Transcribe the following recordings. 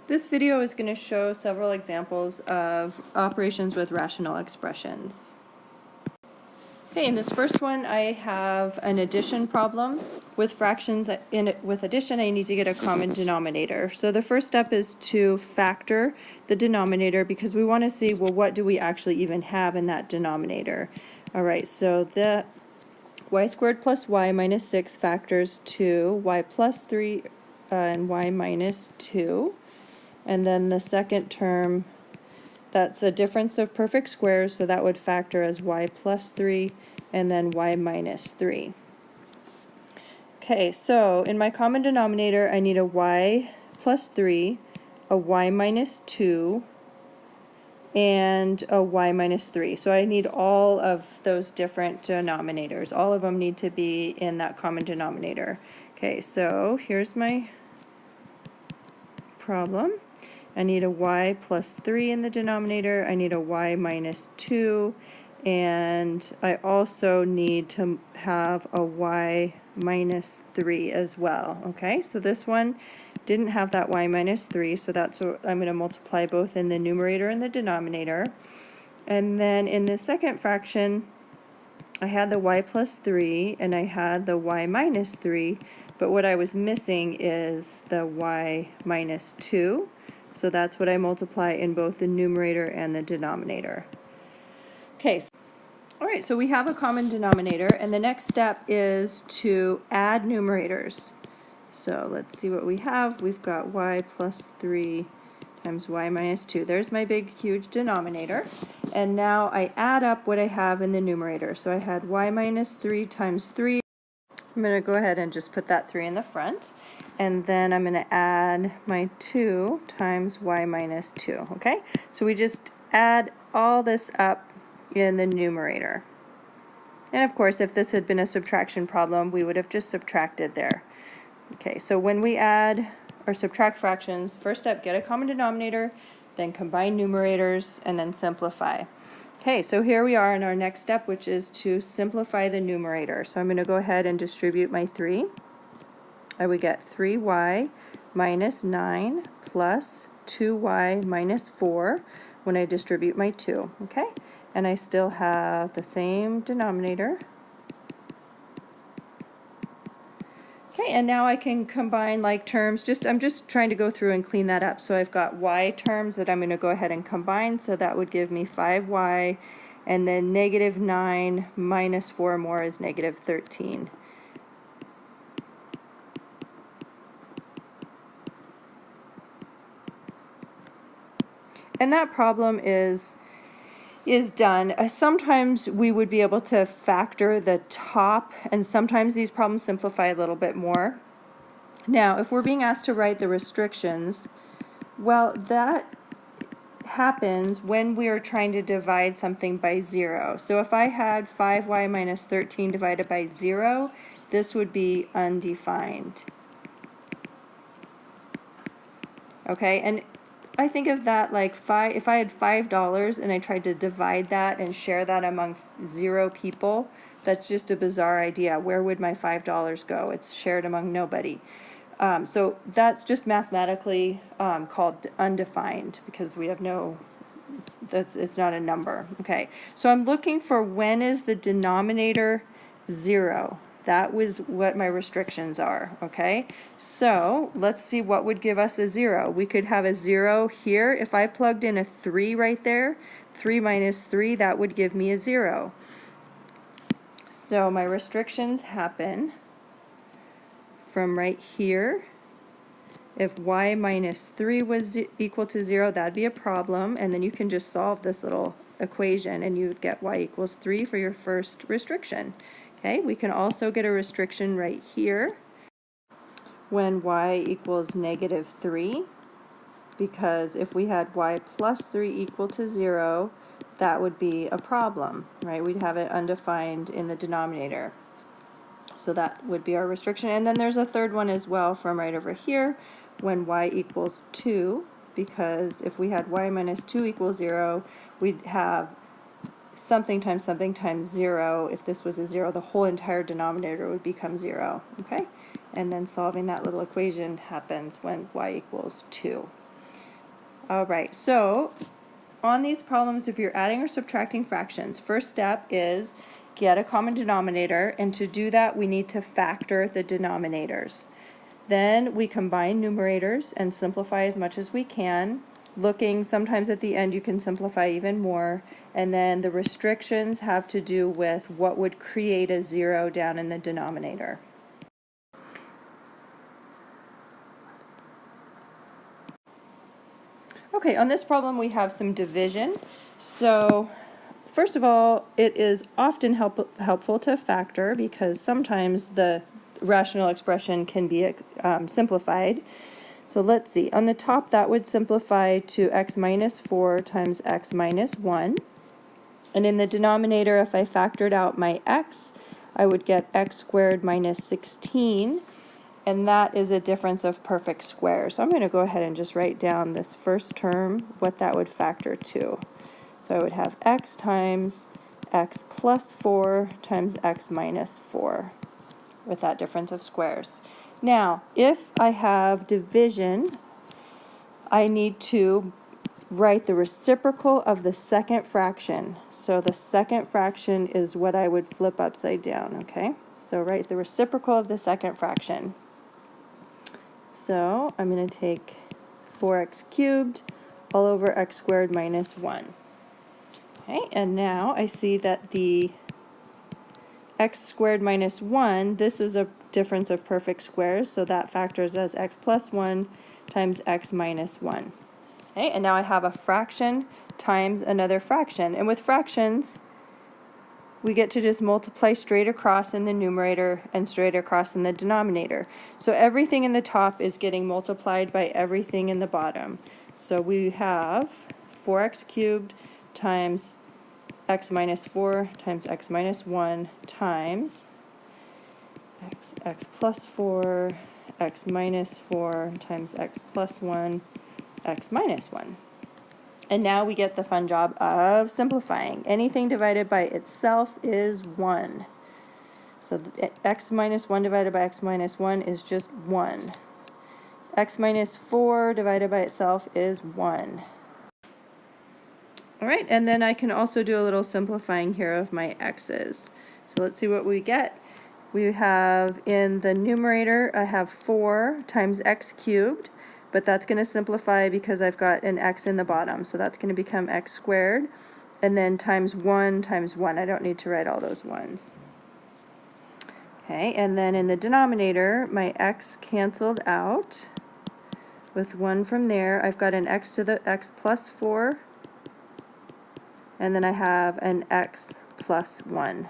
This video is going to show several examples of operations with rational expressions. Okay, in this first one I have an addition problem. With fractions with addition I need to get a common denominator. So the first step is to factor the denominator because we want to see, well, what do we actually even have in that denominator? Alright, so the y squared plus y minus 6 factors to y plus 3 and y minus 2. And then the second term, that's a difference of perfect squares, so that would factor as y plus 3 and then y minus 3. Okay, so in my common denominator I need a y plus 3, a y minus 2, and a y minus 3. So I need all of those different denominators. All of them need to be in that common denominator. Okay, so here's my problem. I need a y plus 3 in the denominator, I need a y minus 2, and I also need to have a y minus 3 as well. Okay, so this one didn't have that y minus 3, so that's what I'm going to multiply both in the numerator and the denominator. And then in the second fraction, I had the y plus 3 and I had the y minus 3, but what I was missing is the y minus 2. So that's what I multiply in both the numerator and the denominator. Okay, alright, so we have a common denominator, and the next step is to add numerators. So let's see what we have. We've got y plus 3 times y minus 2. There's my big, huge denominator. And now I add up what I have in the numerator. So I had y minus 3 times 3. I'm going to go ahead and just put that 3 in the front. And then I'm going to add my 2 times y minus 2, okay? So we just add all this up in the numerator. And of course, if this had been a subtraction problem, we would have just subtracted there. Okay, so when we add or subtract fractions, first step, get a common denominator, then combine numerators, and then simplify. Okay, so here we are in our next step, which is to simplify the numerator. So I'm going to go ahead and distribute my 3. I would get 3y minus 9 plus 2y minus 4 when I distribute my 2, okay? And I still have the same denominator. Okay, and now I can combine like terms. I'm just trying to go through and clean that up. So I've got y terms that I'm going to go ahead and combine, so that would give me 5y, and then negative 9 minus 4 more is negative 13. And that problem is done. Sometimes we would be able to factor the top, and sometimes these problems simplify a little bit more. Now, if we're being asked to write the restrictions, well, that happens when we are trying to divide something by 0. So if I had 5y minus 13 divided by 0, this would be undefined. Okay, and I think of that like if I had $5 and I tried to divide that and share that among 0 people, that's just a bizarre idea. Where would my $5 go? It's shared among nobody. So that's just mathematically called undefined because we have it's not a number. Okay, so I'm looking for when is the denominator 0. That was what my restrictions are, okay? So let's see what would give us a 0. We could have a 0 here. If I plugged in a 3 right there, 3 minus 3, that would give me a 0. So my restrictions happen from right here. If y minus 3 was equal to 0, that'd be a problem, and then you can just solve this little equation and you would get y equals 3 for your first restriction. Okay, we can also get a restriction right here when y equals negative 3, because if we had y plus 3 equal to 0, that would be a problem, right? We'd have it undefined in the denominator. So that would be our restriction. And then there's a third one as well from right over here when y equals 2, because if we had y minus 2 equals 0, we'd have something times 0. If this was a 0, the whole entire denominator would become 0, okay? And then solving that little equation happens when y equals 2. All right, so on these problems, if you're adding or subtracting fractions, first step is get a common denominator, and to do that we need to factor the denominators. Then we combine numerators and simplify as much as we can. Looking sometimes at the end you can simplify even more, and then the restrictions have to do with what would create a 0 down in the denominator. Okay, on this problem we have some division. So first of all, it is often helpful to factor because sometimes the rational expression can be simplified. So let's see, on the top that would simplify to x minus 4 times x minus 1. And in the denominator, if I factored out my x, I would get x squared minus 16. And that is a difference of perfect squares. So I'm going to go ahead and just write down this first term, what that would factor to. So I would have x times x plus 4 times x minus 4 with that difference of squares. Now, if I have division, I need to write the reciprocal of the second fraction. So the second fraction is what I would flip upside down, okay? So write the reciprocal of the second fraction. So I'm going to take 4x cubed all over x squared minus 1. Okay, and now I see that the x squared minus 1, this is a difference of perfect squares, so that factors as x plus 1 times x minus 1. Okay, and now I have a fraction times another fraction. And with fractions, we get to just multiply straight across in the numerator and straight across in the denominator. So everything in the top is getting multiplied by everything in the bottom. So we have 4x cubed times x minus 4 times x minus 1 times x plus 4, x minus 4 times x plus 1, x minus 1. And now we get the fun job of simplifying. Anything divided by itself is 1. So x minus 1 divided by x minus 1 is just 1. X minus 4 divided by itself is 1. All right, and then I can also do a little simplifying here of my x's. So let's see what we get. We have in the numerator, I have 4 times x cubed, but that's going to simplify because I've got an x in the bottom. So that's going to become x squared, and then times 1 times 1. I don't need to write all those ones. Okay, and then in the denominator, my x canceled out with 1 from there. I've got an x to the x plus 4, and then I have an x plus 1.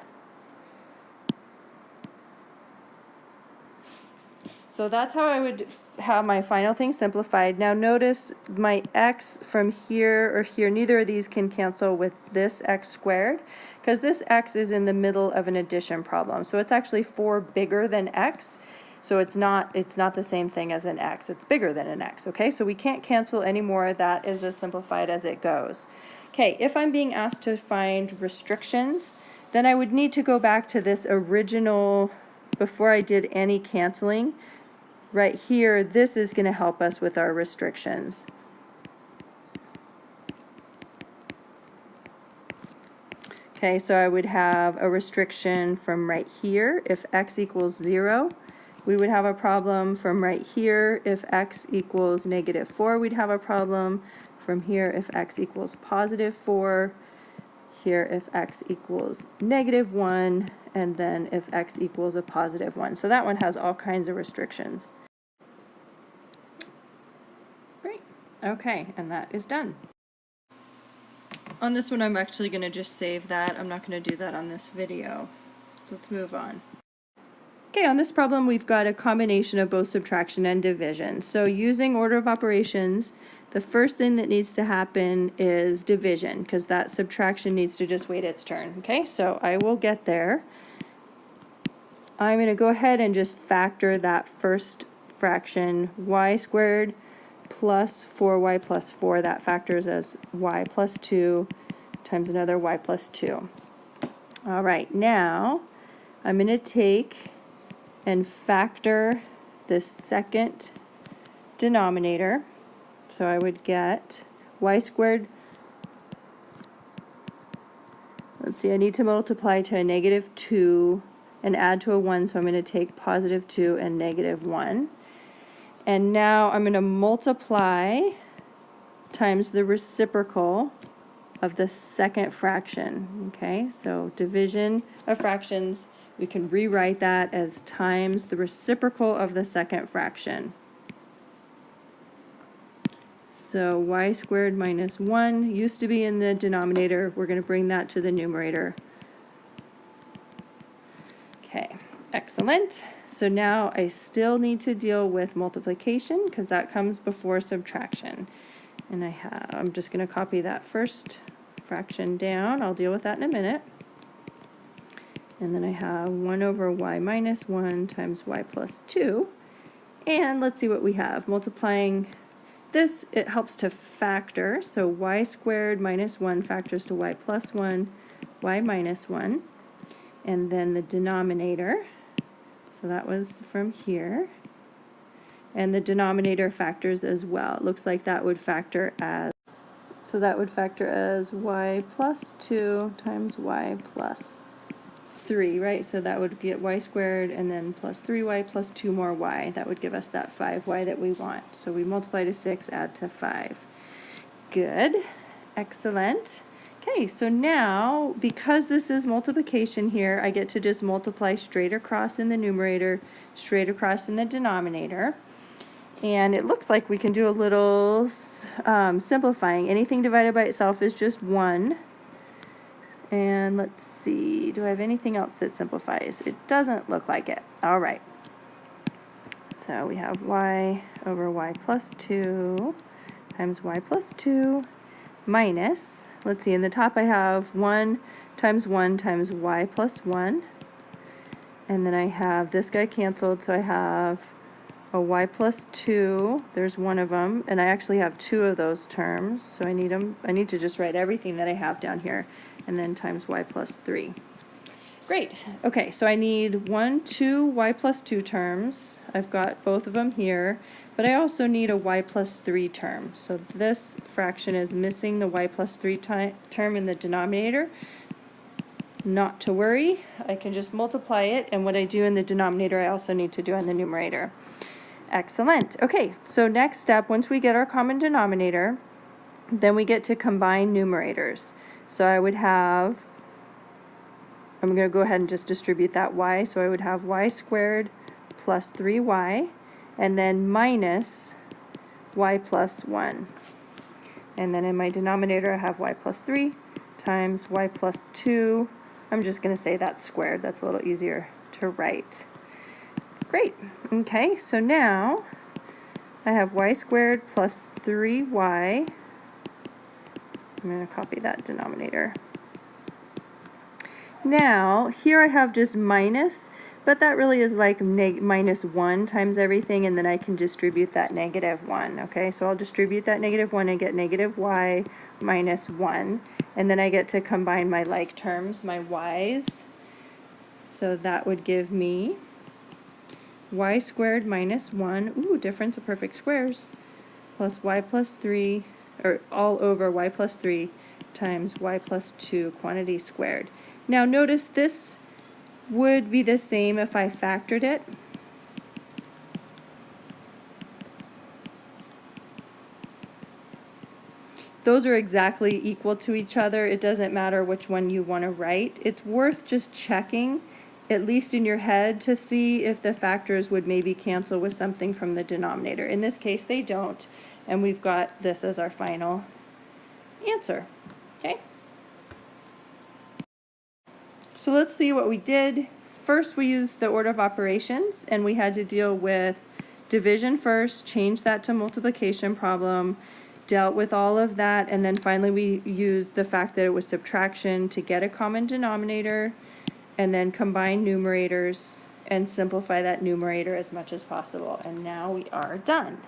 So that's how I would have my final thing simplified. Now notice my x from here or here, neither of these can cancel with this x squared, because this x is in the middle of an addition problem. So it's actually 4 bigger than x. So it's not the same thing as an x. It's bigger than an x, okay? So we can't cancel anymore. That is as simplified as it goes. Okay, if I'm being asked to find restrictions, then I would need to go back to this original, before I did any canceling. Right here, this is going to help us with our restrictions. Okay, so I would have a restriction from right here. If x equals 0, we would have a problem. From right here, if x equals negative 4, we'd have a problem. From here, if x equals positive 4. Here, if x equals negative 1. And then if x equals a positive 1. So that one has all kinds of restrictions. Great. Okay, and that is done. On this one, I'm actually going to just save that. I'm not going to do that on this video. So let's move on. Okay, on this problem, we've got a combination of both subtraction and division. So using order of operations, the first thing that needs to happen is division, because that subtraction needs to just wait its turn. Okay, so I will get there. I'm going to go ahead and just factor that first fraction, y squared plus 4y plus 4. That factors as y plus 2 times another y plus 2. All right, now I'm going to take and factor this second denominator. So I would get y squared, let's see, I need to multiply to a -2 and add to a 1, so I'm going to take +2 and -1. And now I'm going to multiply times the reciprocal of the second fraction. Okay, so division of fractions, we can rewrite that as times the reciprocal of the second fraction. So y squared minus 1 used to be in the denominator. We're going to bring that to the numerator. Okay, excellent. So now I still need to deal with multiplication because that comes before subtraction. And I'm just going to copy that first fraction down. I'll deal with that in a minute. And then I have 1 over y minus 1 times y plus 2. And let's see what we have. Multiplying this, it helps to factor. So y squared minus 1 factors to y plus 1, y minus 1. And then the denominator, so that was from here. And the denominator factors as well. It looks like that would factor as, so that would factor as y plus 2 times y plus 3, right? So that would get y squared and then plus 3y plus 2 more y. That would give us that 5y that we want. So we multiply to 6, add to 5. Good. Excellent. Okay, so now, because this is multiplication here, I get to just multiply straight across in the numerator, straight across in the denominator. And it looks like we can do a little simplifying. Anything divided by itself is just 1. And let's see, do I have anything else that simplifies? It doesn't look like it. All right. So we have y over y plus 2 times y plus 2 minus, let's see, in the top I have 1 times y plus 1. And then I have this guy canceled, so I have a y plus 2, there's one of them, and I actually have 2 of those terms, so I need to just write everything that I have down here, and then times y plus 3. Great. Okay, so I need 2 y plus 2 terms. I've got both of them here, but I also need a y plus 3 term. So this fraction is missing the y plus 3 term in the denominator. Not to worry, I can just multiply it, and what I do in the denominator I also need to do in the numerator. Excellent. Okay, so next step, once we get our common denominator, then we get to combine numerators. So I would have, I'm going to go ahead and just distribute that y, so I would have y squared plus 3y, and then minus y plus 1. And then in my denominator I have y plus 3 times y plus 2. I'm just going to say that's squared. That's a little easier to write. Great. Okay, so now I have y squared plus 3y. I'm going to copy that denominator. Now, here I have just minus, but that really is like minus 1 times everything, and then I can distribute that -1. Okay, so I'll distribute that -1 and get negative y minus 1. And then I get to combine my like terms, my y's. So that would give me y squared minus 1, ooh, difference of perfect squares, plus y plus 3, or all over y plus 3 times y plus 2 quantity squared. Now notice this would be the same if I factored it. Those are exactly equal to each other. It doesn't matter which one you want to write. It's worth just checking, at least in your head, to see if the factors would maybe cancel with something from the denominator. In this case, they don't, and we've got this as our final answer. Okay? So let's see what we did. First, we used the order of operations, and we had to deal with division first, change that to multiplication problem, dealt with all of that, and then finally we used the fact that it was subtraction to get a common denominator, and then combine numerators and simplify that numerator as much as possible. And now we are done.